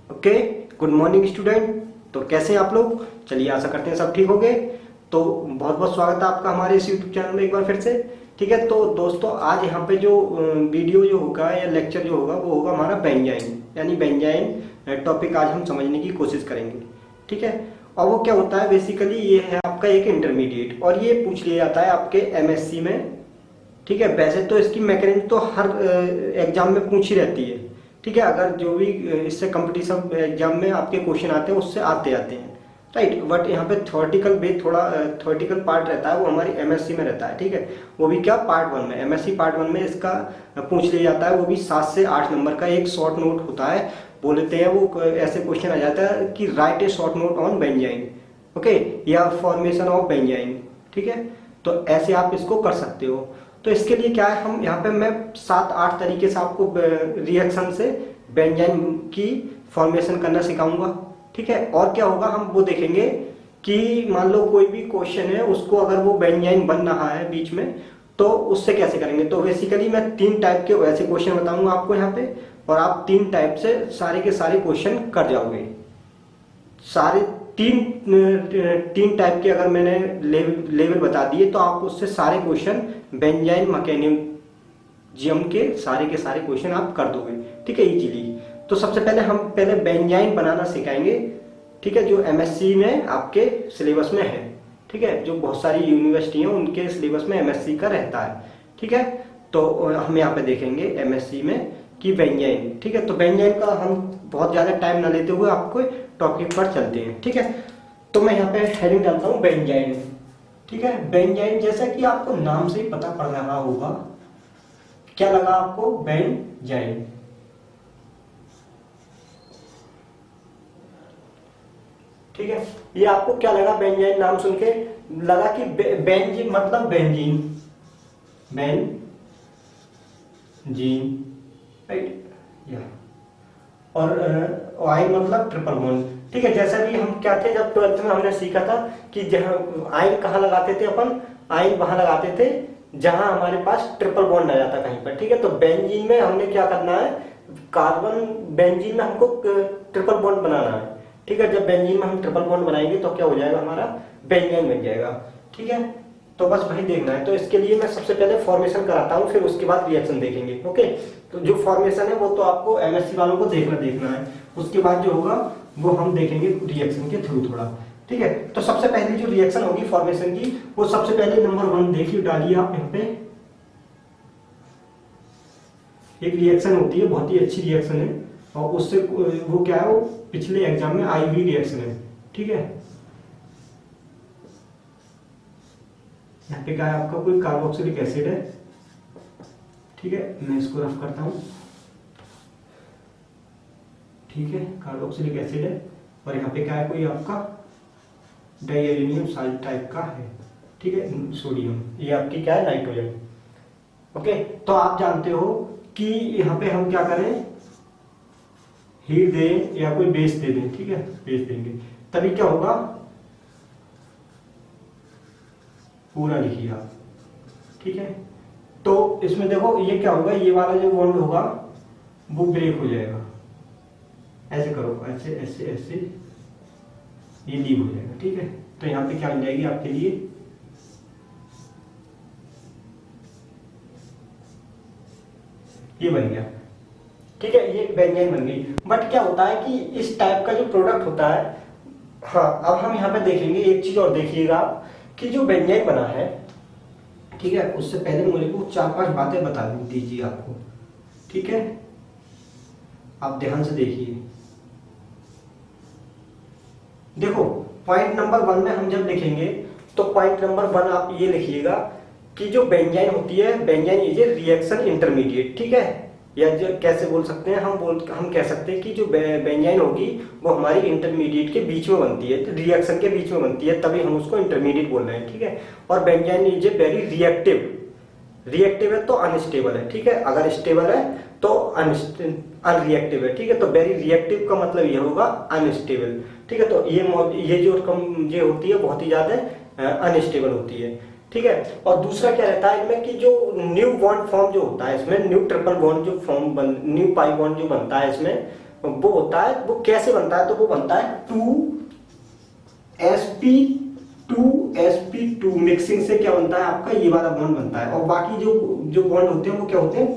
Okay, good morning student. तो कैसे हैं आप लोग? चलिए, आशा करते हैं सब ठीक हो गए। तो बहुत बहुत स्वागत है आपका हमारे इस यूट्यूब चैनल में एक बार फिर से। ठीक है, तो दोस्तों आज यहाँ पे जो वीडियो जो होगा या लेक्चर जो होगा वो होगा हमारा बेंजाइन, यानी बेंजाइन टॉपिक आज हम समझने की कोशिश करेंगे। ठीक है, और वो क्या होता है बेसिकली, ये है आपका एक इंटरमीडिएट और ये पूछ लिया जाता है आपके एमएससी में। ठीक है, वैसे तो इसकी मैकेनिज्म तो हर एग्जाम में पूछी रहती है। ठीक है, अगर जो भी इससे कंपटीशन एग्जाम में आपके क्वेश्चन आते हैं उससे आते हैं, राइट। बट यहाँ पे थ्योरेटिकल बेस थोड़ा थ्योरेटिकल पार्ट रहता है, वो हमारी एमएससी में रहता है। ठीक है, वो भी क्या पार्ट 1 में, एमएससी पार्ट 1 में इसका पूछ लिया जाता है। वो भी 7 से 8 नंबर का एक शॉर्ट नोट होता है। बोलते हैं वो ऐसे क्वेश्चन आ जाता है कि right A short note on benzene, okay, या फॉर्मेशन ऑफ बेंजाइन। ठीक है, तो ऐसे आप इसको कर सकते हो। तो इसके लिए क्या है, हम यहाँ पे मैं 7-8 तरीके से आपको रिएक्शन से बेंजाइन की फॉर्मेशन करना सिखाऊंगा। ठीक है, और क्या होगा हम वो देखेंगे कि मान लो कोई भी क्वेश्चन है, उसको अगर वो बेंजाइन बन रहा है बीच में, तो उससे कैसे करेंगे। तो बेसिकली मैं 3 टाइप के ऐसे क्वेश्चन बताऊंगा आपको यहाँ पे, और आप 3 टाइप से सारे के सारे क्वेश्चन कर जाओगे। सारे तीन टाइप के अगर मैंने लेवल बता दिए तो आप उससे सारे क्वेश्चन बेंजाइन मैकेनिज्म के सारे क्वेश्चन आप कर दोगे। ठीक है, इजीली। तो सबसे पहले हम पहले बेंजाइन बनाना सिखाएंगे। ठीक है, जो एमएससी में आपके सिलेबस में है। ठीक है, जो बहुत सारी यूनिवर्सिटी हैं उनके सिलेबस में एमएससी का रहता है। ठीक है, तो हम यहाँ पे देखेंगे एमएससी में कि बेंजाइन। ठीक है, तो बेंजाइन का हम बहुत ज़्यादा टाइम ना लेते हुए आपको टॉपिक पर चलते हैं। ठीक है, तो मैं यहाँ पे हेडिंग डालता हूँ बेंजाइन। ठीक है, बेंजाइन जैसा कि आपको नाम से ही पता पड़ रहा होगा, क्या लगा आपको, बेंजाइन। ठीक है, ये आपको क्या लगा बेंजाइन नाम सुन के? लगा कि बेंजीन मतलब बेंजीन, बेंजीन, राइट, या और आयन मतलब ट्रिपल बॉन्ड। ठीक है, जैसा भी हम क्या थे जब 12th में हमने सीखा था कि जहां आयन कहाँ लगाते थे अपन, आयन वहां लगाते थे जहां हमारे पास ट्रिपल बॉन्ड आ जाता कहीं पर। ठीक है, तो बेंजीन में हमने क्या करना है, कार्बन बेंजीन में हमको ट्रिपल बॉन्ड बनाना है। ठीक है, जब बेंजीन में हम ट्रिपल बॉन्ड बनाएंगे तो क्या हो जाएगा, हमारा बेंजाइन बन जाएगा। ठीक है, तो बस वही देखना है। तो इसके लिए मैं सबसे पहले फॉर्मेशन कराता हूँ, फिर उसके बाद रिएक्शन देखेंगे। ओके, तो जो फॉर्मेशन है वो तो आपको एमएससी वालों को देखना है। उसके बाद जो होगा वो हम देखेंगे रिएक्शन के थ्रू थोड़ा। ठीक है, तो सबसे पहले जो रिएक्शन होगी फॉर्मेशन की, वो सबसे पहले नंबर 1 देखिए, डालिए आप यहाँ पे। एक रिएक्शन होती है, बहुत ही अच्छी रिएक्शन है, और उससे वो क्या है, वो पिछले एग्जाम में आई हुई रिएक्शन है। ठीक है, यहाँ पे क्या है आपका, कोई कार्बोक्सिलिक एसिड है। ठीक है, मैं इसको रफ करता हूं। ठीक है, कार्बोक्सिलिक एसिड है, और यहाँ पे क्या है, कोई आपका डाइएलेनियम साल्ट टाइप का है। ठीक है, सोडियम, ये आपकी क्या है, नाइट्रोजन। ओके, तो आप जानते हो कि यहाँ पे हम क्या करें, हीट दें या कोई बेस दे दें। ठीक है, बेस देंगे तभी क्या होगा, पूरा लिखिए आप। ठीक है, तो इसमें देखो ये क्या होगा, ये वाला जो बॉन्ड होगा वो ब्रेक हो जाएगा। ऐसे करो, ऐसे ऐसे ऐसे, ये लीव हो जाएगा। ठीक है, तो यहाँ पे क्या बन जाएगी आपके लिए, ये बन गया। ठीक है, ये बेंजाइन बन गई। बट क्या होता है कि इस टाइप का जो प्रोडक्ट होता है, हाँ, अब हम यहाँ पे देखेंगे एक चीज और, देखिएगा आप कि जो बेंजाइन बना है, ठीक है, उससे पहले मुझे को 4-5 बातें बता दीजिए आपको। ठीक है, आप ध्यान से देखिए। देखो, पॉइंट नंबर 1 में हम जब लिखेंगे तो पॉइंट नंबर 1 आप ये लिखिएगा कि जो बेंजाइन होती है, benzene is a reaction intermediate. ठीक है, या जो कैसे बोल सकते हैं, हम कह सकते हैं कि जो बेंजाइन होगी वो हमारी इंटरमीडिएट के बीच में बनती है, रिएक्शन के बीच में बनती है, तभी हम उसको इंटरमीडिएट बोल रहे हैं। ठीक है, और benzene is a very reactive है तो अनस्टेबल है। ठीक है, अगर स्टेबल है तो अनरिएक्टिव है। ठीक है, तो वेरी रिएक्टिव का मतलब ये होगा अनस्टेबल। ठीक है, तो ये जो ये होती है बहुत ही ज्यादा अनस्टेबल होती है। ठीक है, और दूसरा क्या रहता है इनमें कि जो न्यू बॉन्ड फॉर्म जो होता है इसमें, न्यू ट्रिपल बॉन्ड जो फॉर्म न्यू पाई बॉन्ड जो बनता है इसमें, वो होता है, वो कैसे बनता है, तो वो बनता है 2sp2 मिक्सिंग से क्या बनता है आपका ये वाला बॉन्ड बनता है। और बाकी जो जो बॉन्ड होते हैं वो क्या होते हैं,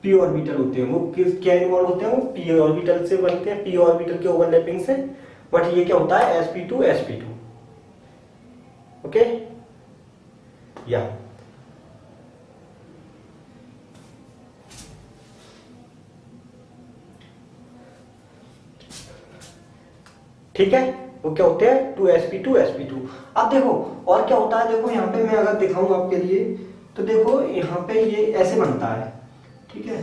पी ऑर्बिटल होते हैं। वो किस क्या इन्वॉल्व होते हैं, वो पी ऑर्बिटल से बनते हैं, पी ऑर्बिटल के ओवरलैपिंग से। बट ये क्या होता है, sp2 ओके या ठीक है। वो क्या होते हैं 2sp2 अब देखो और क्या होता है, देखो यहाँ पे मैं अगर दिखाऊं आपके लिए तो देखो यहाँ पे ये ऐसे बनता है, ठीक है।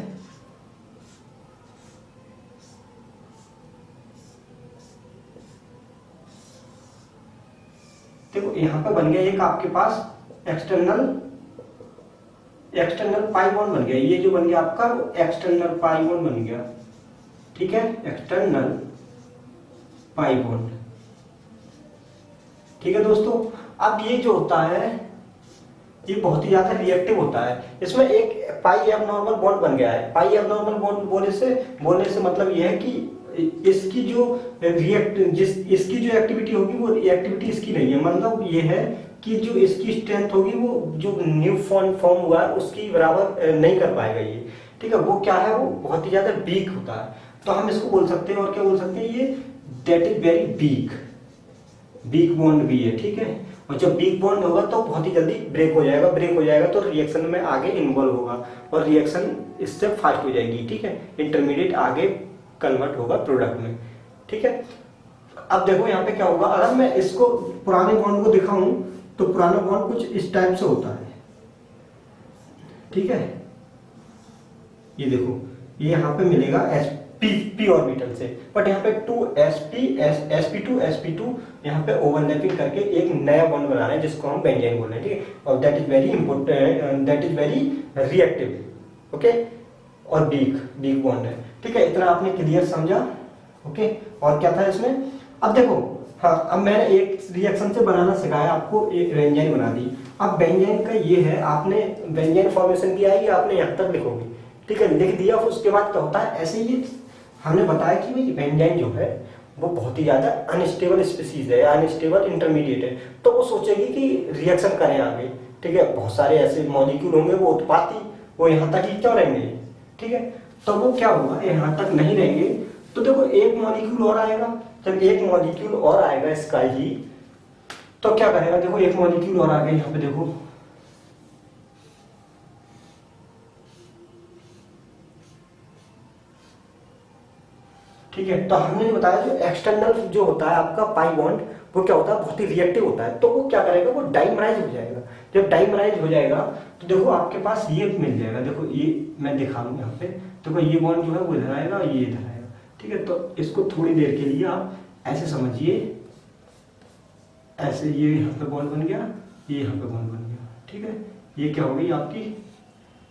देखो यहाँ पे बन गया एक आपके पास एक्सटर्नल पाई बॉन्ड बन गया। ये जो बन गया आपका एक्सटर्नल पाई बॉन्ड बन गया, ठीक है, एक्सटर्नल पाई बॉन्ड, ठीक है दोस्तों। अब ये जो होता है ये बहुत ही ज्यादा रिएक्टिव होता है। इसमें एक पाई एबनॉर्मल बॉन्ड बन गया है। पाई एबनॉर्मल बॉन्ड बोलने से मतलब ये है कि इसकी जो इसकी जो एक्टिविटी होगी वो एक्टिविटी इसकी नहीं है। मतलब ये है कि जो इसकी स्ट्रेंथ होगी वो जो न्यू फॉर्म हुआ है उसकी बराबर नहीं कर पाएगा ये, ठीक है। वो क्या है, वो बहुत ही ज्यादा वीक होता है। तो हम इसको बोल सकते हैं, और क्या बोल सकते हैं, ये that is very weak bond भी है, ठीक है। और जब वीक बॉन्ड होगा तो बहुत ही जल्दी ब्रेक हो जाएगा तो रिएक्शन में आगे इन्वॉल्व होगा और रिएक्शन इससे फास्ट हो जाएगी, ठीक है। इंटरमीडिएट आगे कन्वर्ट होगा प्रोडक्ट में, ठीक है। अब देखो यहाँ पे क्या होगा, अगर मैं इसको पुराने बॉन्ड को दिखाऊं तो पुराना बॉन्ड कुछ इस टाइप से होता है, ठीक है। ये देखो ये यहाँ पे मिलेगा पी ऑर्बिटल से, बट यहाँ पे 2sp2 यहाँ पे ओवरलैपिंग करके एक नया बॉन्ड बना रहे हैं जिसको हम बेंजीन बोल रहे हैं, ठीक है। और that is very important, that is very reactive, okay, और वीक बॉन्ड है, ठीक है। इतना आपने क्लियर समझा, ओके। और क्या था इसमें, अब देखो, हाँ, अब मैंने एक रिएक्शन से बनाना सिखाया आपको, एक बेंजीन बना दी। अब बेंजीन का ये है, आपने बेंजीन फॉर्मेशन की आएगी, आपने यहाँ तक लिखोगे, ठीक है। लिख दिया, उसके बाद क्या होता है, ऐसे ही हमने बताया कि भाई बेंजीन जो है वो बहुत ही ज्यादा अनस्टेबल स्पीसीज है, अनस्टेबल इंटरमीडिएट है। तो वो सोचेगी कि रिएक्शन करें आगे, ठीक है। बहुत सारे ऐसे मॉलिक्यूल होंगे वो उत्पाती, वो यहाँ तक ही क्यों रहेंगे, ठीक है। तो वो क्या होगा, यहाँ तक नहीं रहेंगे। तो देखो एक मॉलिक्यूल और आएगा, जब एक मॉलिक्यूल और आएगा इसका ही, तो क्या करेगा, देखो एक मॉलिक्यूल और आ गया यहाँ पे, देखो ठीक है। तो हमने बताया जो एक्सटर्नल जो होता है आपका पाई बॉन्ड वो क्या होता है, बहुत ही रिएक्टिव होता है। तो वो क्या करेगा, वो डाइमराइज हो जाएगा। जब डाइमराइज हो जाएगा तो देखो आपके पास ये मिल जाएगा, देखो ये मैं दिखा दूँ यहाँ पे, देखो ये बॉन्ड जो है वो इधर आएगा, ये इधर आएगा, ठीक है। तो इसको थोड़ी देर के लिए आप ऐसे समझिए, ऐसे ये यहाँ पे बॉन्ड बन गया, ये यहाँ पे बॉन्ड बन गया, ठीक है। ये क्या हो गई आपकी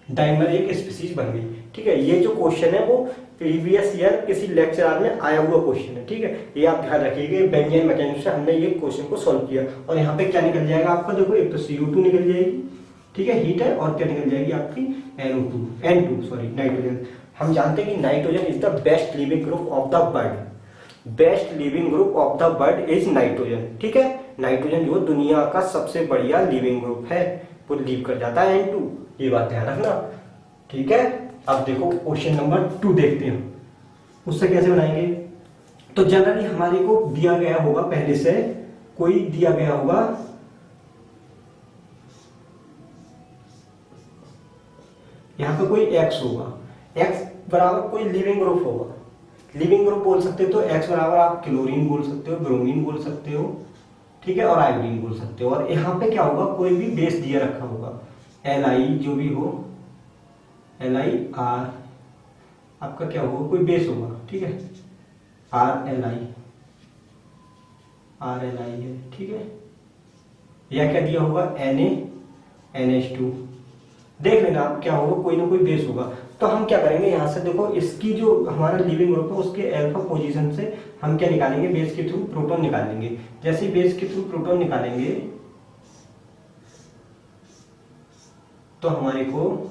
डाइमर एक स्पीसीज बन गई, ठीक है। ये जो क्वेश्चन है वो प्रीवियस ईयर किसी लेक्चर में आया हुआ क्वेश्चन है, ठीक है। ये आप ध्यान रखिएगा, बेंजीन मैकेनिक्स से हमने ये क्वेश्चन को सॉल्व किया। और यहाँ पे क्या निकल जाएगा आपका, देखो एक तो CO2 निकल जाएगी, ठीक है, हीट है, और क्या निकल जाएगी आपकी N2 सॉरी नाइट्रोजन। हम जानते हैं कि nitrogen is the best leaving group of the bird, best leaving group of the bird is nitrogen, ठीक है। नाइट्रोजन जो दुनिया का सबसे बढ़िया लिविंग ग्रुप है, वो लीव कर जाता है N2, ये बात ध्यान रखना, ठीक है। अब देखो क्वेश्चन नंबर 2 देखते हैं, उससे कैसे बनाएंगे। तो जनरली हमारे को दिया गया होगा, पहले से कोई दिया गया होगा, यहां पे कोई x होगा, x बराबर कोई लिविंग ग्रुप होगा। लिविंग ग्रुप बोल सकते हो तो x बराबर आप क्लोरीन बोल सकते हो, ब्रोमीन बोल सकते हो, ठीक है, और आयोडीन बोल सकते हो। और यहाँ पे क्या होगा, कोई भी बेस दिया रखा होगा, Li जो भी हो, Li R आपका क्या होगा, कोई बेस होगा, ठीक है, RLi है, ठीक है। या क्या दिया होगा NaNH2, देख लेना आप क्या होगा, कोई ना कोई बेस होगा। तो हम क्या करेंगे, यहाँ से देखो इसकी जो हमारा लिविंग ग्रुप है उसके अल्फा पोजीशन से हम क्या निकालेंगे, बेस के थ्रू प्रोटॉन निकालेंगे। जैसे ही बेस के थ्रू प्रोटॉन निकालेंगे तो हमारे को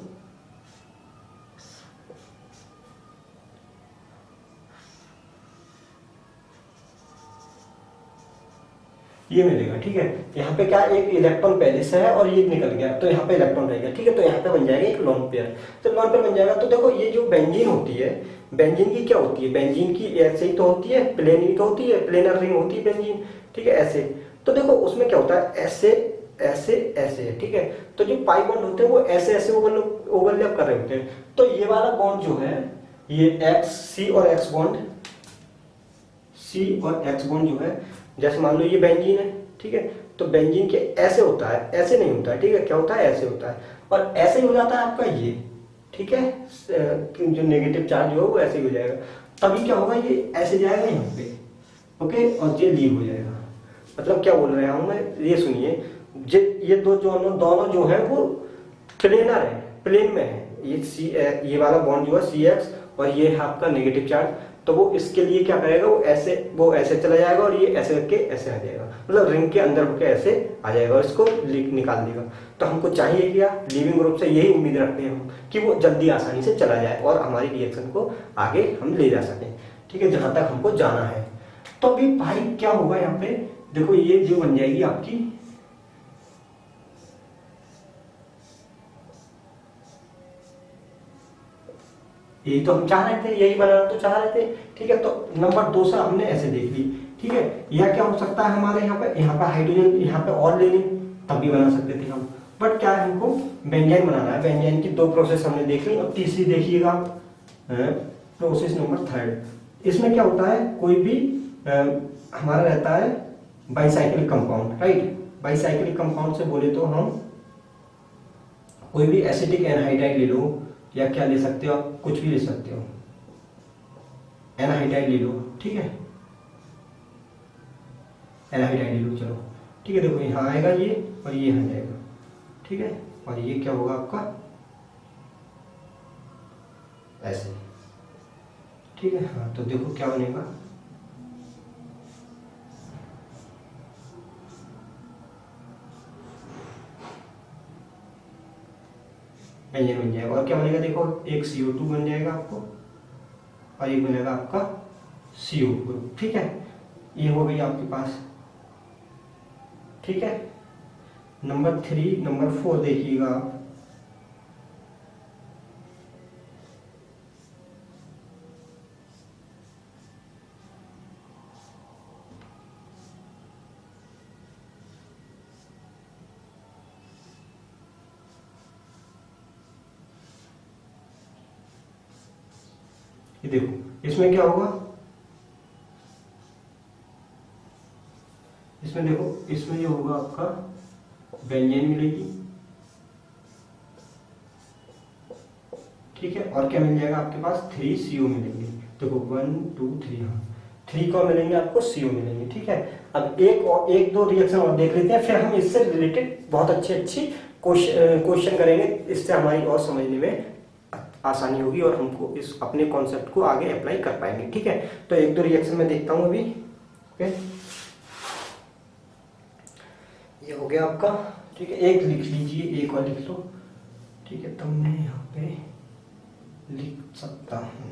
ये मिलेगा। ठीक है, यहाँ पे क्या एक इलेक्ट्रॉन पहले से है और ये निकल गया, तो यहाँ पे इलेक्ट्रॉन रहेगा। ठीक है, तो यहाँ पे बन जाएगा एक लोन पेयर। तो लोन पेयर बन जाएगा। तो देखो ये जो बेंजीन होती है, बेंजीन की क्या होती है, बेंजीन की ऐसे ही तो होती है, प्लेन ही तो होती है, प्लेनर रिंग होती है बेंजीन। ठीक है, ऐसे। तो देखो उसमें क्या होता है, ऐसे ऐसे ऐसे है। ठीक है, तो जो पाई बॉन्ड होते हैं वो ऐसे ऐसे ओवरलैप कर रहे होते हैं। तो ये वाला बॉन्ड जो है, ये एक्स सी और एक्स बॉन्ड, सी और एक्स बॉन्ड जो है, जैसे मान लो ये बेंजीन है। ठीक है, तो बेंजीन के ऐसे होता है, ऐसे नहीं होता है। ठीक है, क्या होता है, ऐसे होता है, और ऐसे ही हो जाता है आपका ये। ठीक है, जो नेगेटिव चार्ज जो है वो ऐसे ही हो जाएगा। तभी क्या होगा, ये ऐसे जाएगा यहाँ पे, ओके, और ये लीव हो जाएगा। मतलब क्या बोल रहे हैं हम, ये सुनिए, ये दोनों जो है वो प्लेनर है, प्लेन में है। ये वाला बॉन्ड जो है सी एक्स, और ये है आपका नेगेटिव चार्ज। तो वो इसके लिए क्या करेगा, वो ऐसे चला जाएगा और ये ऐसे करके ऐसे आ जाएगा, मतलब रिंग के अंदर होकर ऐसे आ जाएगा और इसको निकाल देगा। तो हमको चाहिए क्या, लिविंग ग्रुप से यही उम्मीद रखते हैं हम कि वो जल्दी आसानी से चला जाए और हमारी रिएक्शन को आगे हम ले जा सकें। ठीक है, जहां तक हमको जाना है। तो अभी भाई क्या होगा यहाँ पे, देखो ये जो बन जाएगी आपकी, यही तो हम चाह रहे थे, यही बनाना तो चाह रहे थे। ठीक है, तो नंबर 2 से हमने ऐसे देख ली। ठीक है, यह क्या हो सकता है हमारे यहाँ पे हाइड्रोजन यहाँ पे और ले लें, तब भी बना सकते थे हम। बट क्या है, हमको बेंजीन बनाना है। बेंजीन की 2 प्रोसेस हमने देख ली, और तीसरी देखिएगा प्रोसेस नंबर 3। इसमें क्या होता है, कोई भी हमारा रहता है bicyclic compound, right. Bicyclic compound से बोले तो हम कोई भी एसिटिक एनहाइड्राइड ले लो, या क्या ले सकते हो आप, कुछ भी ले सकते हो, एनहाइड्राइड ले लो। ठीक है, एनहाइड्राइड ले लो, चलो। ठीक है, देखो यहाँ आएगा ये और ये यहाँ जाएगा। ठीक है, और ये क्या होगा आपका, ऐसे। ठीक है, हाँ, तो देखो क्या बनेगा, बेंजीन बन जाएगा। और क्या बनेगा, देखो एक CO2 बन जाएगा आपको, और एक बनेगा आपका CO ग्रुप। ठीक है, ये हो गई आपके पास। ठीक है, नंबर 3, नंबर 4 देखिएगा आप। ये देखो इसमें क्या होगा, इसमें देखो, इसमें ये होगा आपका बेंजीन मिलेगी। ठीक है, और क्या मिल जाएगा आपके पास, 3 CO मिलेंगे। देखो 1 2 3, हाँ 3 को मिलेंगे आपको, CO मिलेंगे। ठीक है, अब एक दो रिएक्शन और देख लेते हैं, फिर हम इससे रिलेटेड बहुत अच्छी क्वेश्चन करेंगे। इससे हमारी और समझने में आसानी होगी और हमको इस अपने कॉन्सेप्ट को आगे अप्लाई कर पाएंगे। ठीक है, तो एक दो रिएक्शन में देखता हूँ अभी। ओके, ये हो गया आपका। ठीक है, एक लिख लीजिए, एक और लिख लो। ठीक है, तब मैं यहाँ पे लिख सकता हूँ।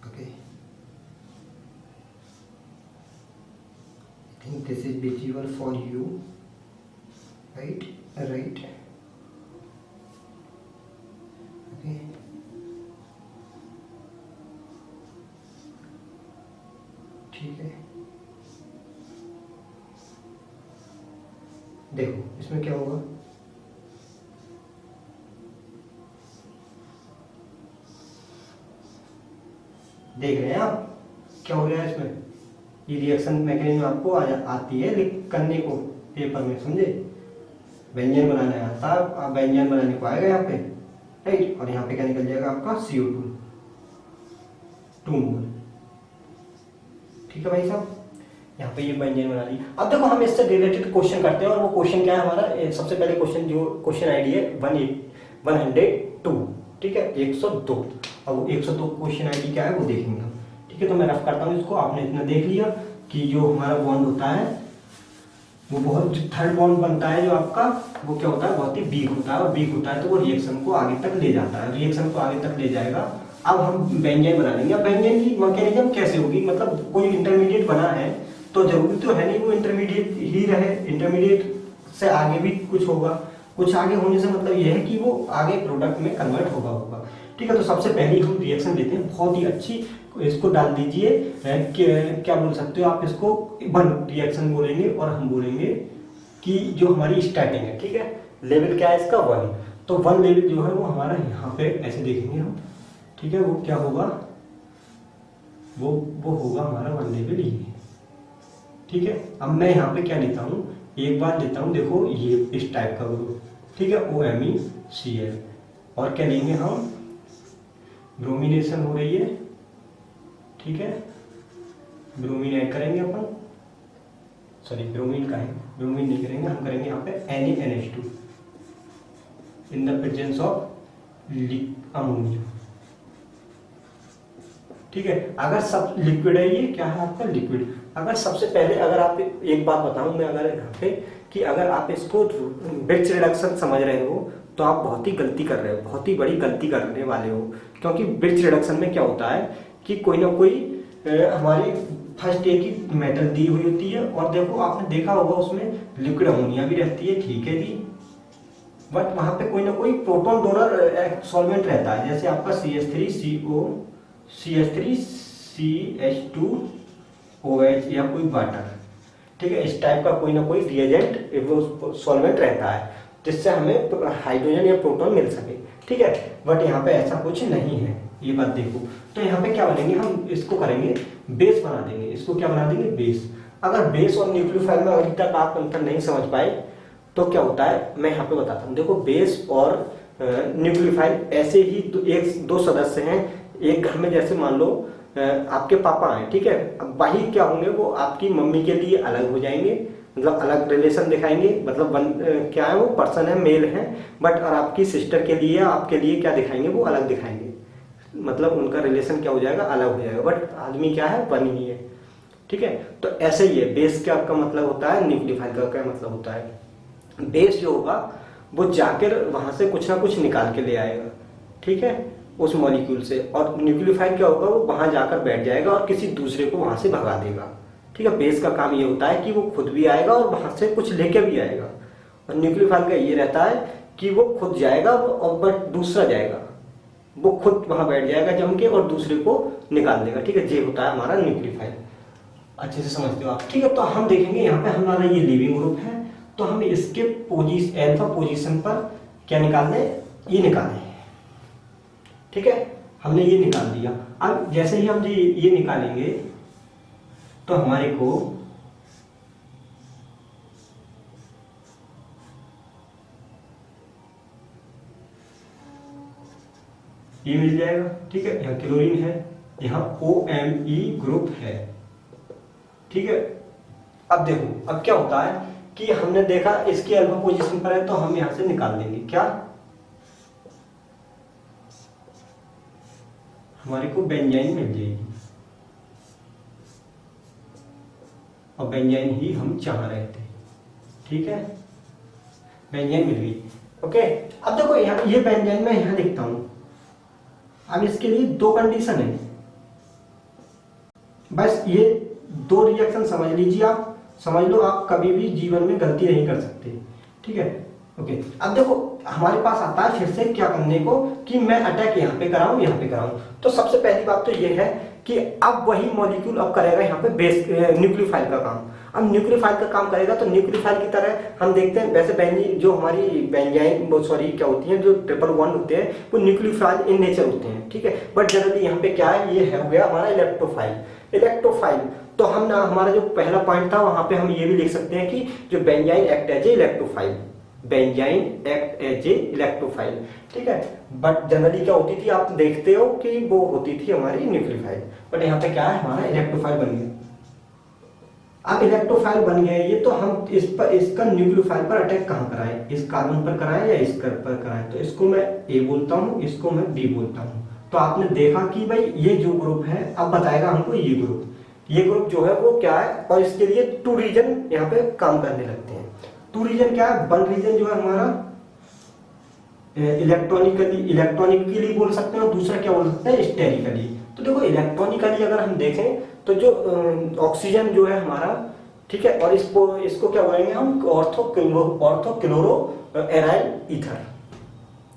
Okay, I think this is visible for you, right. Okay, ठीक है, देखो इसमें क्या होगा, देख रहे हैं आप क्या हो रहा है इसमें। ये रिएक्शन मैकेनिज्म आपको आती है करने को पेपर में, समझे। व्यंजन बनाने आता है, आप व्यंजन बनाने को आएगा यहाँ पे, राइट। और यहाँ पे क्या निकल जाएगा आपका CO2 2 मोल। ठीक है भाई साहब, यहाँ पे ये व्यंजन बना ली। अब देखो हम इससे रिलेटेड क्वेश्चन करते हैं, और वो क्वेश्चन क्या है हमारा, सबसे पहले क्वेश्चन जो क्वेश्चन आईडी है 102। ठीक है, 102। अब वो 102 क्वेश्चन आईडी क्या है वो देखेंगे हम। ठीक है, तो मैं रफ करता हूँ इसको। आपने इतना देख लिया कि जो हमारा बॉन्ड होता है वो बहुत, थर्ड बॉन्ड बनता है जो आपका, वो क्या होता है, बहुत ही वीक होता है। और वीक होता है तो वो रिएक्शन को आगे तक ले जाता है, रिएक्शन को आगे तक ले जाएगा। अब हम व्यंजन बना लेंगे। अब व्यंजन की मैकेनिज्म कैसे होगी, मतलब कोई इंटरमीडिएट बना है तो जरूरी तो है नहीं वो इंटरमीडिएट ही रहे, इंटरमीडिएट से आगे भी कुछ होगा, कुछ आगे होने से मतलब यह है कि वो आगे प्रोडक्ट में कन्वर्ट होगा। ठीक है, तो सबसे पहले हम रिएक्शन लेते हैं, बहुत ही अच्छी, इसको डाल दीजिए, क्या बोल सकते हो आप इसको, वन रिएक्शन बोलेंगे और हम बोलेंगे कि जो हमारी स्टार्टिंग है। ठीक है, लेवल क्या है इसका, 1। तो 1 लेवल जो है वो हमारा यहाँ पे ऐसे देखेंगे हम। ठीक है, वो क्या होगा, वो होगा हमारा 1 लेवल ये। ठीक है, अब मैं यहाँ पे क्या लेता हूँ, एक बार लेता हूँ, देखो ये इस टाइप का ग्रुप। ठीक है, OMeCl, और क्या लेंगे हम, ब्रोमिनेशन हो रही है। ठीक है, ब्रोमीन ऐड करेंगे अपन, सॉरी ब्रोमीन का है, ब्रोमीन नहीं करेंगे, हम करेंगे यहाँ पे NaNH2 in the presence of ammonia. ठीक है, अगर सब लिक्विड है, ये क्या है आपका लिक्विड। अगर सबसे पहले अगर आप एक बात बताऊं मैं, अगर यहाँ पे कि अगर आप इसको ब्रिज रिडक्शन समझ रहे हो तो आप बहुत ही गलती कर रहे हो, बहुत ही बड़ी गलती करने वाले हो। क्योंकि ब्रिज रिडक्शन में क्या होता है कि कोई ना कोई हमारी फर्स्ट ईयर की मेटल दी हुई होती है, और देखो आपने देखा होगा उसमें लिक्विड अमोनिया भी रहती है। ठीक है जी, बट वहां पे कोई ना कोई प्रोटॉन डोनर सॉल्वेंट रहता है, जैसे आपका CH3CO CH3CH2OH या कोई वाटर। ठीक है, इस टाइप का कोई ना कोई रिएजेंट वो सॉल्वेंट रहता है जिससे हमें हाइड्रोजन या प्रोटॉन मिल सके। ठीक है, बट यहाँ पे ऐसा कुछ नहीं है, ये बात देखो। तो यहाँ पे क्या बनेंगे, हम इसको करेंगे बेस बना देंगे, इसको क्या बना देंगे, बेस। अगर बेस और न्यूक्लियोफाइल में अभी तक आप अंतर नहीं समझ पाए तो क्या होता है, मैं यहाँ पे बताता हूँ। देखो बेस और न्यूक्लियोफाइल ऐसे ही एक दो सदस्य हैं एक घर में, जैसे मान लो आपके पापा हैं। ठीक है, अब वही क्या होंगे, वो आपकी मम्मी के लिए अलग हो जाएंगे, मतलब अलग रिलेशन दिखाएंगे, मतलब क्या है वो पर्सन है, मेल है, बट और आपकी सिस्टर के लिए आपके लिए क्या दिखाएंगे, वो अलग दिखाएंगे, मतलब उनका रिलेशन क्या हो जाएगा, अलग हो जाएगा, बट आदमी क्या है, वन ही है। ठीक है, तो ऐसे ही है, बेस क्या का मतलब होता है, न्यूक्लियोफाइल का क्या मतलब होता है। बेस जो होगा वो जाकर वहां से कुछ ना कुछ निकाल के ले आएगा। ठीक है, उस मॉलिक्यूल से, और न्यूक्लियोफाइल क्या होगा, वो वहां जाकर बैठ जाएगा और किसी दूसरे को वहां से भगा देगा। ठीक है, बेस का काम ये होता है कि वो खुद भी आएगा और वहां से कुछ लेके भी आएगा, और न्यूक्लियोफाइल का ये रहता है कि वो खुद जाएगा और बट दूसरा जाएगा, वो खुद वहां बैठ जाएगा जम के और दूसरे को निकाल देगा। ठीक है, ये होता है हमारा न्यूक्लियोफाइल, अच्छे से समझते हो आप। ठीक है, तो हम देखेंगे यहाँ पे हमारा ये लीविंग ग्रुप है, तो हम इसके अल्फा पोजीशन पर क्या निकाल दें, ये निकालें। ठीक है, हमने ये निकाल दिया। अब जैसे ही हम ये निकालेंगे तो हमारे को ये मिल जाएगा। ठीक है, यहाँ क्लोरीन है, यहाँ OMe ग्रुप है। ठीक है, अब देखो अब क्या होता है कि हमने देखा इसकी अल्फा पोजीशन पर है, तो हम यहां से निकाल देंगे क्या, हमारे को बेंजाइन मिल जाएगी, और बेंजाइन ही हम चाह रहे थे। ठीक है, बेंजाइन मिल गई। ओके, अब देखो यहाँ ये बेंजाइन मैं यहां लिखता हूं। अब इसके लिए दो कंडीशन है, बस ये दो रिएक्शन समझ लीजिए, आप समझ लो, आप कभी भी जीवन में गलती नहीं कर सकते। ठीक है, ओके। अब देखो हमारे पास आता है फिर से क्या करने को कि मैं अटैक यहाँ पे कराऊं, यहाँ पे कराऊं। तो सबसे पहली बात तो ये है कि अब वही मॉलिक्यूल अब करेगा यहाँ पे बेस न्यूक्लियोफाइल का काम। अब न्यूक्लियोफाइल का काम करेगा तो न्यूक्लियोफाइल की तरह हम देखते हैं, वैसे बेंजीन जो हमारी बेंजाइन सॉरी क्या होती है, जो ट्रिपल बॉन्ड होते हैं वो न्यूक्लियोफाइल इन नेचर होते हैं। ठीक है, बट जनरली यहाँ पे क्या है, ये है हो गया हमारा इलेक्ट्रोफाइल। तो हम ना हमारा जो पहला पॉइंट था वहां पे हम ये भी लिख सकते हैं कि जो benzene act as a electrophile, benzene act as a electrophile. ठीक है, बट जनरली क्या होती थी, आप देखते हो कि वो होती थी हमारी न्यूक्लियोफाइल, बट यहाँ पे क्या है, हमारा इलेक्ट्रोफाइल बन गया। अब इलेक्ट्रोफाइल बन गया ये, तो हम इस पर इसका न्यूक्लियोफाइल पर अटैक कहाँ कराएं, इस कार्बन पर कराएं या इस पर कराएं। तो इसको मैं ए बोलता हूँ, इसको मैं बी बोलता हूँ। तो आपने देखा कि भाई ये जो ग्रुप है अब बताएगा हमको ये ग्रुप जो है वो क्या है, और इसके लिए टू रीजन यहाँ पे काम करने लगते हैं। टू रीजन क्या है, वन रीजन जो है हमारा इलेक्ट्रॉनिकली बोल सकते हैं, और दूसरा क्या बोल सकते हैं, स्टेरिकली। तो देखो इलेक्ट्रॉनिकली अगर हम देखें तो जो ऑक्सीजन जो है हमारा, ठीक है, और इसको क्या बोलेंगे हम, ऑर्थो क्लोरो एराइल ईथर,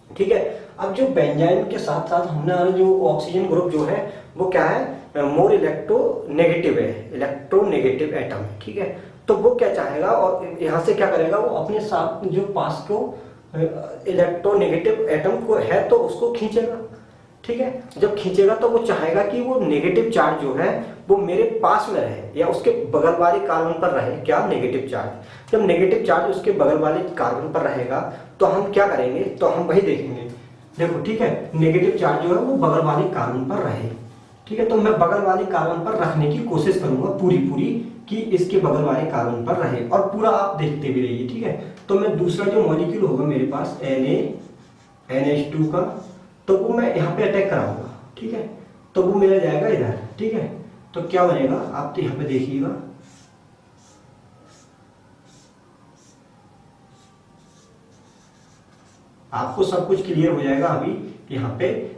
ठीक है। अब जो बेंजाइन के साथ साथ हमने जो ऑक्सीजन ग्रुप जो है वो क्या है, मोर इलेक्ट्रोनेगेटिव है, इलेक्ट्रोनेगेटिव एटम है, ठीक है। तो वो क्या चाहेगा और यहाँ से क्या करेगा, वो अपने साथ जो पास को इलेक्ट्रोनेगेटिव एटम को है तो उसको खींचेगा, ठीक है। जब खींचेगा तो वो चाहेगा कि वो नेगेटिव चार्ज जो है वो मेरे पास में रहे या उसके बगल वाले कार्बन पर रहे, क्या, नेगेटिव चार्ज। जब नेगेटिव चार्ज उसके बगल वाले कार्बन पर रहेगा तो हम क्या करेंगे, तो हम वही देखेंगे, देखो, ठीक है, नेगेटिव चार्ज जो है वो बगल वाले कार्बन पर रहे, ठीक है। तो मैं बगल वाले कार्बन पर रखने की कोशिश करूंगा पूरी कि इसके बगल वाले कार्बन पर रहे, और पूरा आप देखते भी रहिए, ठीक है। तो मैं दूसरा जो मॉलिक्यूल होगा मेरे पास NH2 का, तो वो मैं यहाँ पे अटैक कराऊंगा, ठीक है। तो वो मेरा जाएगा इधर, ठीक है। तो क्या बनेगा, आप तो यहाँ पे देखिएगा, आपको सब कुछ क्लियर हो जाएगा अभी यहाँ पे,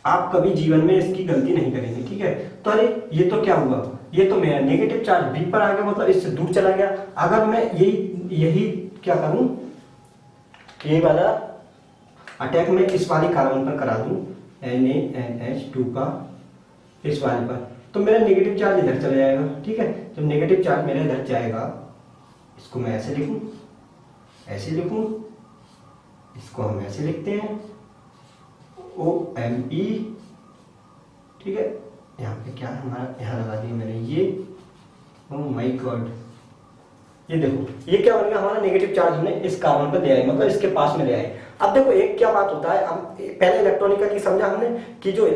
आप कभी जीवन में इसकी गलती नहीं करेंगे, ठीक है। तो अरे ये तो क्या हुआ, ये तो मेरा नेगेटिव चार्ज बी पर आ गया, मतलब इससे दूर चला गया। अगर मैं यही क्या करूं, ये वाला अटैक में इस वाली कार्बन पर करा दूं, NaNH2 का इस वाले पर, तो मेरा नेगेटिव चार्ज इधर चला जाएगा, ठीक है। जब नेगेटिव चार्ज मेरा इधर जाएगा, इसको मैं ऐसे लिखूं, ऐसे लिखूं, इसको हम ऐसे लिखते हैं OMe, ठीक है। यहाँ पे क्या है हमारा, यहाँ लगा दिया मैंने ये, ओह माय गॉड, ये देखो ये क्या बन गया, हमारा नेगेटिव चार्ज हमने इस कार्बन पर ले आए, मतलब इसके पास में ले आए। अब देखो एक क्या बात होता है, अब पहले इलेक्ट्रॉनिकली समझा हमने कि जो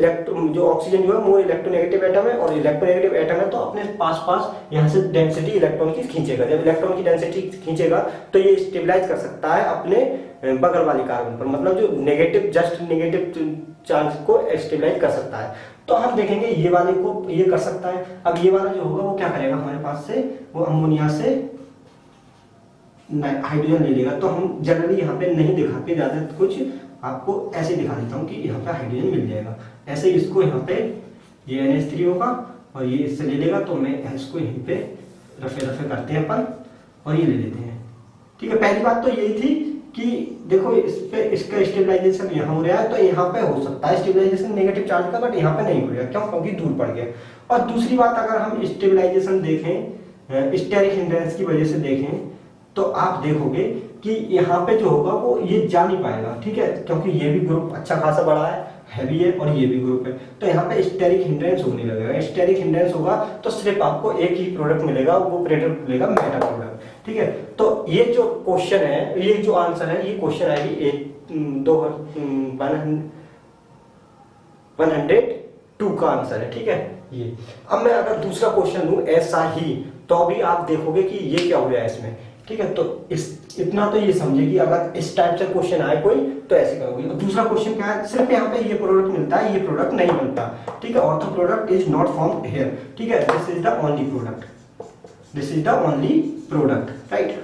ऑक्सीजन जो है वो इलेक्ट्रोनेगेटिव एटम है, और इलेक्ट्रोनेगेटिव एटम है तो अपने पास यहाँ से डेंसिटी इलेक्ट्रॉन की खींचेगा। जब इलेक्ट्रॉन की डेंसिटी खींचेगा तो ये स्टेबलाइज कर सकता है अपने बगल वाले कार्बन पर, मतलब जो जस्ट नेगेटिव चार्ज को स्टेबलाइज कर सकता है। तो हम देखेंगे ये वाले को ये कर सकता है। अब ये वाला जो होगा वो क्या करेगा, हमारे पास से वो अमोनिया से हाइड्रोजन ले लेगा। तो हम जनरली यहाँ पे नहीं दिखाते ज्यादा कुछ, आपको ऐसे दिखा देता हूँ कि यहाँ पे हाइड्रोजन मिल जाएगा। ऐसे इसको यहाँ पे ये NH3 होगा और ये इससे ले लेगा, तो मैं इसको यहीं पे रफे करते हैं अपन और ये ले लेते हैं, ठीक है। पहली बात तो यही थी कि देखो इस पे इसका स्टेबलाइजेशन यहाँ हो रहा है, तो यहाँ पे हो सकता है स्टेबलाइजेशन नेगेटिव चार्ज का, बट यहाँ पे नहीं हो रहा, क्यों, क्योंकि दूर पड़ गया। और दूसरी बात, अगर हम स्टेबलाइजेशन देखें स्टेरिक हिंड्रेंस की वजह से देखें, तो आप देखोगे कि यहाँ पे जो होगा वो ये जा नहीं पाएगा, ठीक है, क्योंकि ये भी ग्रुप अच्छा खासा बड़ा है, हैवी है, और ये भी ग्रुप है, तो यहाँ पे स्टेरिक हिंड्रेंस होने लगेगा। स्टेरिक हिंड्रेंस होगा तो सिर्फ आपको एक ही प्रोडक्ट मिलेगा, वो प्रोडक्ट मिलेगा मेटा प्रोडक्ट, ठीक है। तो ये जो क्वेश्चन है, ये जो आंसर है, ये क्वेश्चन आएगी 102 का आंसर है, ठीक है ये। अब मैं अगर दूसरा क्वेश्चन लूं ऐसा ही, तो भी आप देखोगे कि ये क्या हो रहा है इसमें, ठीक है। तो इतना तो ये समझे कि अगर इस टाइप से क्वेश्चन आए कोई तो ऐसे करोगे। और दूसरा क्वेश्चन क्या है, सिर्फ यहाँ पे ये प्रोडक्ट मिलता है, ये प्रोडक्ट नहीं मिलता, ठीक है। Ortho product is not formed here, ठीक है। This is the only product, this is the only product, right.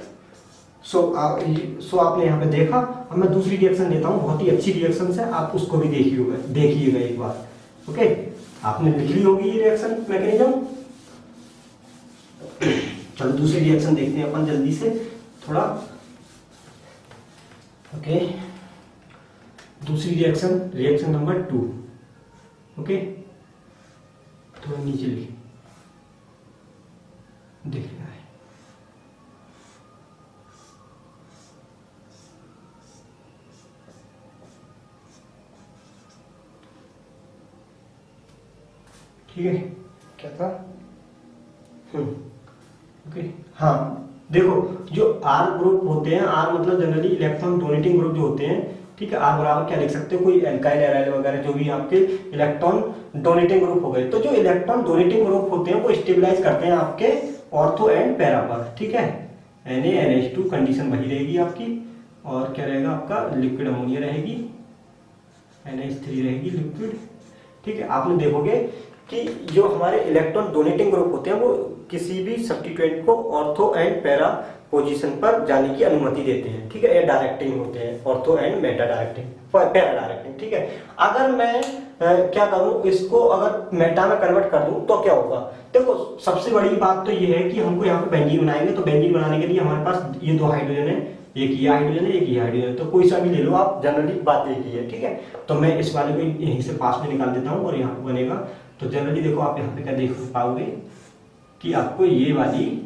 So आपने यहाँ पे देखा। अब मैं दूसरी रिएक्शन देता हूँ, बहुत ही अच्छी रिएक्शन है, आप उसको भी देखिएगा एक बार, ओके। आपने लिख ली होगी ये रिएक्शन मैकेनिज्म। चलो दूसरी रिएक्शन देखते हैं अपन जल्दी से थोड़ा, ओके। दूसरी रिएक्शन नंबर 2, ओके। थोड़ा नीचे लिखे, देख रहा है, ठीक है। क्या था, ओके, हाँ। देखो जो R ग्रुप होते हैं, R मतलब जनरली इलेक्ट्रॉन डोनेटिंग ग्रुप जो होते हैं, ठीक है। R बराबर क्या लिख सकते हो, कोई एल्काइल एराइल वगैरह जो भी आपके इलेक्ट्रॉन डोनेटिंग ग्रुप हो गए। तो जो इलेक्ट्रॉन डोनेटिंग ग्रुप होते हैं वो स्टेबलाइज करते हैं आपके ऑर्थो एंड पैरा पर, ठीक है। NaNH2 कंडीशन वही रहेगी आपकी, और क्या रहेगा आपका, लिक्विड अमोनिया रहेगी, NH3 रहेगी लिक्विड, ठीक है। आपने देखोगे कि जो हमारे इलेक्ट्रॉन डोनेटिंग ग्रुप होते हैं वो किसी भी सब्स्टिट्यूएंट को ऑर्थो एंड पैरा पोजीशन पर जाने की अनुमति देते हैं, ठीक है। ये डायरेक्टिंग होते हैं, ortho and Meta directing, para directing, ठीक है। अगर मैं क्या करूं, इसको अगर मेटा में कन्वर्ट कर दूं तो क्या होगा। देखो सबसे बड़ी बात तो ये है कि हमको यहाँ पे बेंजीन बनाएंगे, तो बेंजीन बनाने के लिए हमारे पास ये 2 हाइड्रोजन है, एक ये हाइड्रोजन है, एक ये हाइड्रोजन है, तो कोई सा भी ले लो आप, जनरली बात एक ही है, ठीक है। तो मैं इस वाले को यहीं से पास में निकाल देता हूँ और यहाँ पे बनेगा। तो जनरली देखो आप यहाँ पे क्या देख पाओगे कि आपको ये वाली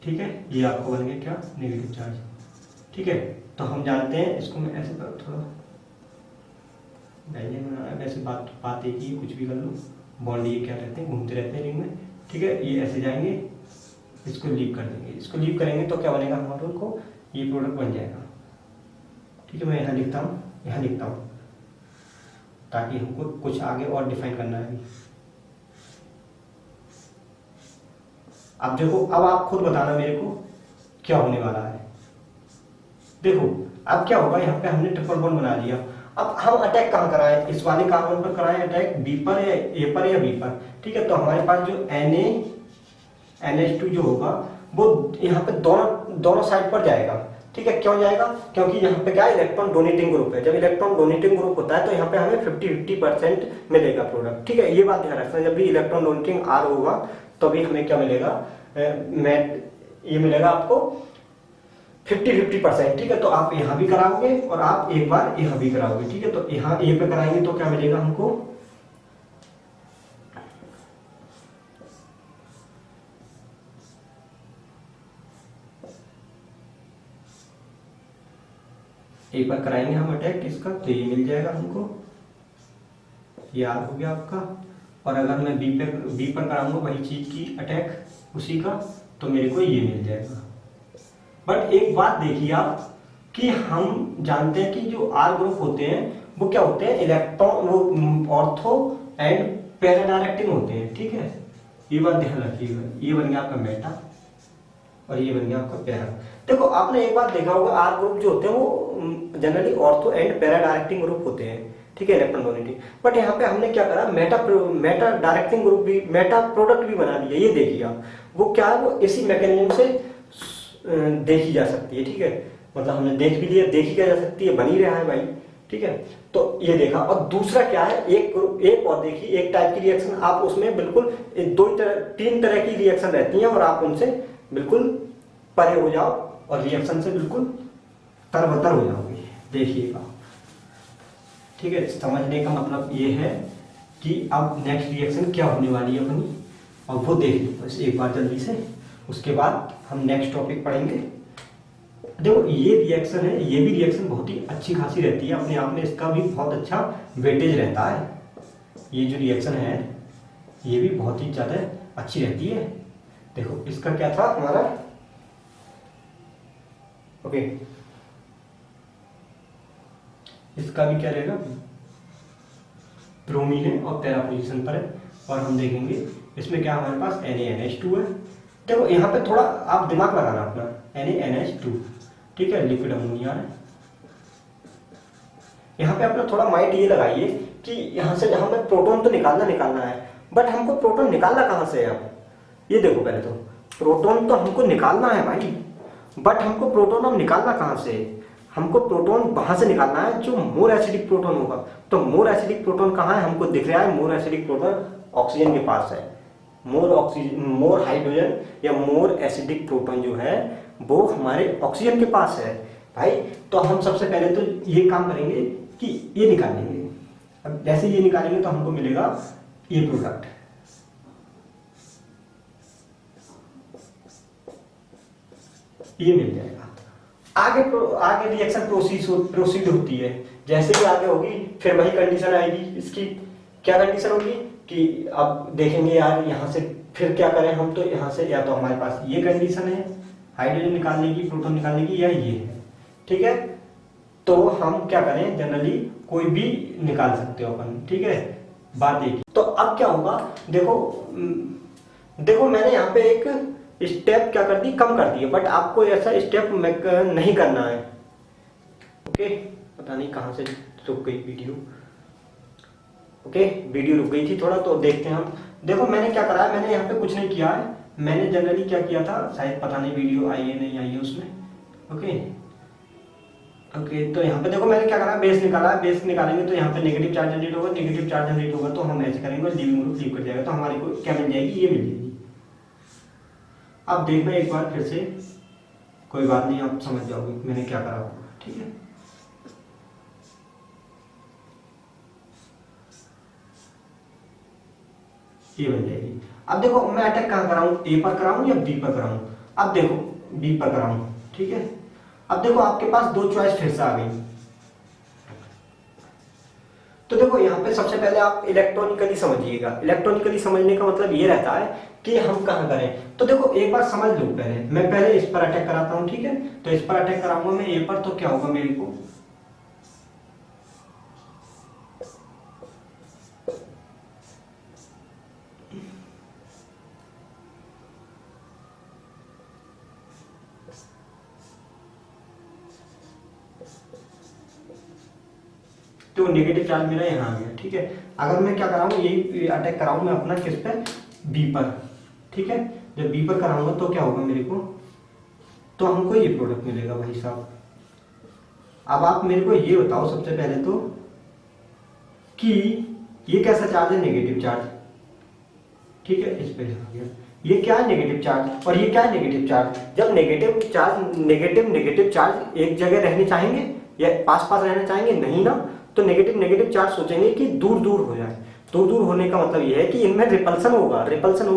ठीक है, ये आपको बन गया क्या, नेगेटिव चार्ज, ठीक है। तो हम जानते हैं इसको, मैं ऐसे कर थोड़ा बेंजीन बनाना है, वैसे बात एक ही, कुछ भी कर लो, बॉन्ड ये क्या रहते हैं, घूमते रहते हैं रिंग में, ठीक है। ये ऐसे जाएंगे, इसको लीव कर देंगे, इसको लीव करेंगे तो क्या बनेगा हमारे को, ये प्रोडक्ट बन जाएगा, ठीक है। मैं यहाँ लिखता हूँ, यहाँ लिखता हूँ, ताकि हमको कुछ आगे और डिफाइन करना है। अब देखो, अब आप खुद बताना मेरे को क्या होने वाला है। देखो अब क्या होगा, यहाँ पे हमने ट्रिपल बॉन्ड बना लिया। अब हम अटैक कहाँ कराएं, इस वाले कार्बन पर कराएं अटैक, बी पर या ए पर या बी पर, ठीक है। तो हमारे पास जो NH2 जो होगा वो यहाँ पे दोनों साइड पर जाएगा, ठीक है। क्यों जाएगा, क्योंकि यहाँ पे क्या इलेक्ट्रॉन डोनेटिंग ग्रुप है। जब इलेक्ट्रॉन डोनेटिंग ग्रुप होता है तो यहाँ पे हमें 50-50% मिलेगा प्रोडक्ट, ठीक है। ये बात ध्यान रखना, जब भी इलेक्ट्रॉन डोनेटिंग R होगा तो भी हमें क्या मिलेगा, ये मिलेगा आपको 50-50%, ठीक है। तो आप यहाँ भी कराओगे और आप एक बार यहाँ भी कराओगे, ठीक है। तो यहाँ ए पे कराएंगे तो क्या मिलेगा हमको, ए पर कराएंगे हम अटैक इसका, तो ये मिल जाएगा हमको, ये आर हो गया आपका। और अगर मैं बी पर कराऊंगा वही चीज की अटैक उसी का, तो मेरे को ये मिल जाएगा। बट एक बात देखिए आप कि हम जानते हैं कि जो आर ग्रुप होते हैं वो क्या होते हैं, इलेक्ट्रॉन, वो ऑर्थो एंड पैरा डायरेक्टिंग होते हैं, ठीक है। ये बात ध्यान रखिएगा, ये बन गया आपका मेटा और ये बन गया आपका पैरा। देखो आपने एक बात देखा होगा, आर ग्रुप जो होते हैं वो generally ortho and para directing group होते हैं, ठीक है, इलेक्ट्रॉन डोनेटिंग। बट यहाँ पे हमने क्या करा, मेटा डायरेक्टिंग ग्रुप भी, मेटा प्रोडक्ट भी बना दिया। ये देखिए आप, वो क्या है, वो इसी मैकेनिज्म से देखी जा सकती है, ठीक है। मतलब हमने देख भी लिया, देखी क्या जा सकती है, बनी रहा है भाई, ठीक है। तो ये देखा। और दूसरा क्या है, एक और देखिए, एक टाइप की रिएक्शन आप उसमें बिल्कुल 3 तरह की रिएक्शन रहती हैं और आप उनसे बिल्कुल परे हो जाओ और रिएक्शन से बिल्कुल तरबतर हो जाओगे, देखिएगा, ठीक है। समझने का मतलब ये है कि अब नेक्स्ट रिएक्शन क्या होने वाली है अपनी, और वो देख लो बस एक बार जल्दी से, उसके बाद हम नेक्स्ट टॉपिक पढ़ेंगे। देखो ये रिएक्शन है, ये भी रिएक्शन बहुत ही अच्छी खासी रहती है अपने आप में, इसका भी बहुत अच्छा वेटेज रहता है। ये जो रिएक्शन है ये भी बहुत ही ज़्यादा अच्छी रहती है। देखो इसका क्या था हमारा, ओके, इसका भी क्या रहेगा, ब्रोमीन है और पैरा पोजीशन पर है। और हम देखेंगे इसमें क्या हमारे पास NaNH2 है। देखो यहाँ पे थोड़ा आप दिमाग लगाना अपना, NaNH2, ठीक है, लिक्विड अमोनिया है। यहाँ पे अपना थोड़ा माइंड ये लगाइए कि यहाँ से हमें प्रोटॉन तो निकालना है, बट हमको प्रोटॉन निकालना कहाँ से है। अब ये देखो, पहले तो प्रोटॉन तो हमको निकालना है भाई, बट हमको प्रोटॉन हम निकालना कहाँ से, हमको प्रोटॉन वहां से निकालना है जो मोर एसिडिक प्रोटॉन होगा। तो मोर एसिडिक प्रोटॉन कहाँ है, हमको दिख रहा है, मोर एसिडिक प्रोटॉन ऑक्सीजन के पास है। मोर हाइड्रोजन या मोर एसिडिक प्रोटॉन जो है वो हमारे ऑक्सीजन के पास है भाई। तो हम सबसे पहले तो ये काम करेंगे कि ये निकालेंगे। अब जैसे ये निकालेंगे तो हमको मिलेगा ये प्रोडक्ट, ये मिल जाएगा। आगे रिएक्शन प्रोसीड होती है, जैसे ही आगे होगी फिर वही कंडीशन आएगी। इसकी क्या कंडीशन होगी कि अब देखेंगे यार यहाँ से फिर क्या करें हम, तो यहाँ से या तो हमारे पास ये कंडीशन है हाइड्रोजन निकालने की, प्रोटॉन निकालने की, या ये है, ठीक है। तो हम क्या करें, जनरली कोई भी निकाल सकते हो अपन, ठीक है, बात एक। तो अब क्या होगा, देखो मैंने यहाँ पे एक स्टेप क्या कर दी, कम कर दी है, बट आपको ऐसा स्टेप नहीं करना है, ओके। पता नहीं कहाँ से रुक गई वीडियो। ओके, वीडियो रुक गई थी थोड़ा, तो देखते हैं हम। देखो मैंने क्या करा है, मैंने यहाँ पे कुछ नहीं किया है। मैंने जनरली क्या किया था, शायद पता नहीं वीडियो आई है नहीं आई है उसमें। ओके ओके, तो यहाँ पे देखो मैंने क्या करा, बेस निकाला है। बेस निकालेंगे तो यहाँ पे नेगेटिव चार्ज जनरेट होगा, नेगेटिव चार्ज जनरेट होगा तो हम ऐसे करेंगे और लीविंग ग्रुप लीव कर जाएगा, तो हमारे को क्या मिल जाएगी, ये मिल जाएगी। अब देखना एक बार फिर से, कोई बात नहीं, आप समझ जाओगे मैंने क्या करा होगा, ठीक है। ये बन जाएगी। अब देखो मैं अटैक कहाँ कराऊं, ए पर कराऊं या बी पर कराऊं। अब देखो बी पर कराऊं, ठीक है। अब देखो आपके पास दो चॉइस फिर से आ गई। तो देखो यहाँ पे सबसे पहले आप इलेक्ट्रॉनिकली समझिएगा। इलेक्ट्रॉनिकली समझने का मतलब ये रहता है कि हम कहाँ करें। तो देखो एक बार समझ लो, पहले मैं पहले इस पर अटैक कराता हूँ, ठीक है। तो इस पर अटैक कराऊंगा मैं ए पर, तो क्या होगा मेरे को, तो नेगेटिव चार्ज मेरा यहाँ आ गया, ठीक है। अगर मैं क्या कराऊँ, यही अटैक कराऊँ मैं अपना किस पे, बी पर, ठीक है। जब बी पर कराऊंगा तो क्या होगा मेरे को, तो हमको ये प्रोडक्ट मिलेगा भाई साहब। अब आप मेरे को ये बताओ सबसे पहले तो कि ये कैसा चार्ज है, नेगेटिव चार्ज, ठीक है। इस पे आ गया, ये क्या है, नेगेटिव चार्ज, और ये क्या है, नेगेटिव चार्ज। जब नेगेटिव चार्ज नेगेटिव चार्ज एक जगह रहने चाहेंगे या पास पास रहना चाहेंगे, नहीं ना। तो नेगेटिव चार्ज सोचेंगे कि दूर दूर हो जाए। दूर दूर होने का मतलब यह है कि इनमें रिपल्सन होगा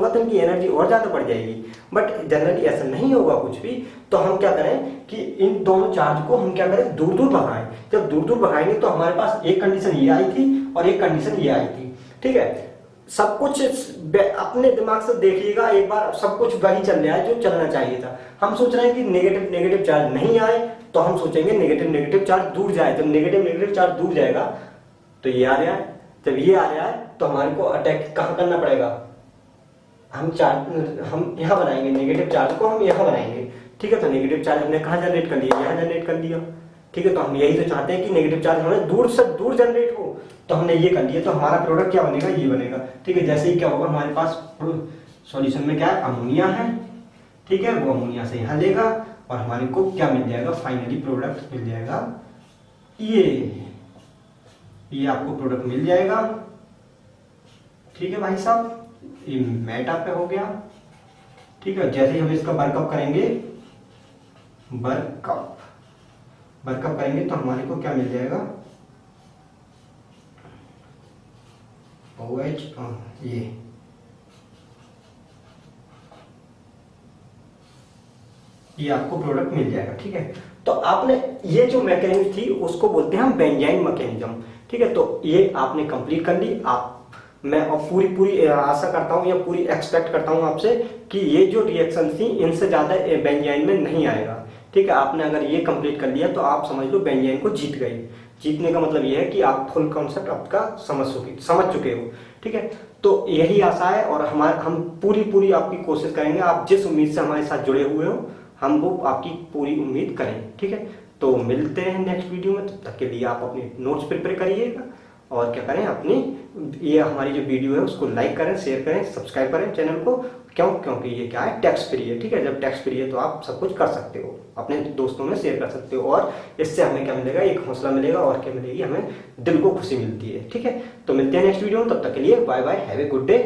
तो इनकी एनर्जी और ज्यादा बढ़ जाएगी। बट जनरली ऐसा नहीं होगा कुछ भी। तो हम क्या करें कि इन दोनों चार्ज को हम क्या करें, दूर दूर भगाएं। जब दूर दूर भगाएंगे तो हमारे पास एक कंडीशन ये आई थी और एक कंडीशन ये आई थी, ठीक है। सब कुछ अपने दिमाग से देखिएगा एक बार, सब कुछ वही चल रहा है जो चलना चाहिए था। हम सोच रहे हैं कि नेगेटिव चार्ज नहीं आए, तो हम सोचेंगे नेगेटिव चार्ज दूर जाए। जब नेगेटिव चार्ज दूर जाएगा तो ये आ रहा है, जब ये आ रहा है तो हमारे को अटैक कहाँ करना पड़ेगा, हम यहाँ बनाएंगे, नेगेटिव चार्ज को हम यहाँ बनाएंगे, ठीक है। तो नेगेटिव चार्ज हमने कहाँ जनरेट कर लिया, यहाँ जनरेट कर लिया, ठीक है। तो हम यही तो चाहते हैं कि नेगेटिव चार्ज हमें दूर से दूर जनरेट हो, तो हमने ये कर लिया। तो हमारा प्रोडक्ट क्या बनेगा, ये बनेगा, ठीक है। जैसे ही क्या होगा, हमारे पास सॉल्यूशन में क्या है, अमोनिया है, ठीक है। वो अमोनिया से यहाँ लेगा और हमारे को क्या मिल जाएगा, फाइनली प्रोडक्ट मिल जाएगा। ये आपको प्रोडक्ट मिल जाएगा, ठीक है भाई साहब। ये मेटा पे हो गया, ठीक है। जैसे ही हम इसका वर्कअप करेंगे, वर्कअप करेंगे तो हमारे को क्या मिल जाएगा, OH, ये आपको प्रोडक्ट मिल जाएगा, ठीक है। तो आपने ये जो मैकेनिज्म थी उसको बोलते हैं हम बेंजाइन मैकेनिज्म, ठीक है। तो ये आपने कंप्लीट कर ली। मैं अब पूरी आशा करता हूँ या पूरी एक्सपेक्ट करता हूँ आपसे कि ये जो रिएक्शन थी इनसे ज्यादा बेंजाइन में नहीं आएगा, ठीक है। आपने अगर ये कंप्लीट कर लिया तो आप समझ लो बेंजाइन को जीत गए। जीतने का मतलब ये है कि आप फुल कॉन्सेप्ट आपका समझ चुके हो, ठीक है। तो यही आशा है और हम पूरी आपकी कोशिश करेंगे। आप जिस उम्मीद से हमारे साथ जुड़े हुए हो, हम वो आपकी पूरी उम्मीद करें, ठीक है। तो मिलते हैं नेक्स्ट वीडियो में, तब तक के लिए आप अपने नोट्स प्रिपेयर करिएगा और क्या करें, अपनी ये हमारी जो वीडियो है उसको लाइक करें, शेयर करें, सब्सक्राइब करें चैनल को। क्योंकि ये क्या है, टैक्स फ्री है, ठीक है। जब टैक्स फ्री है तो आप सब कुछ कर सकते हो, अपने दोस्तों में शेयर कर सकते हो और इससे हमें क्या मिलेगा, एक हौसला मिलेगा और क्या मिलेगी, हमें दिल को खुशी मिलती है, ठीक है। तो मिलते हैं नेक्स्ट वीडियो में, तब तक के लिए bye bye, have a good day.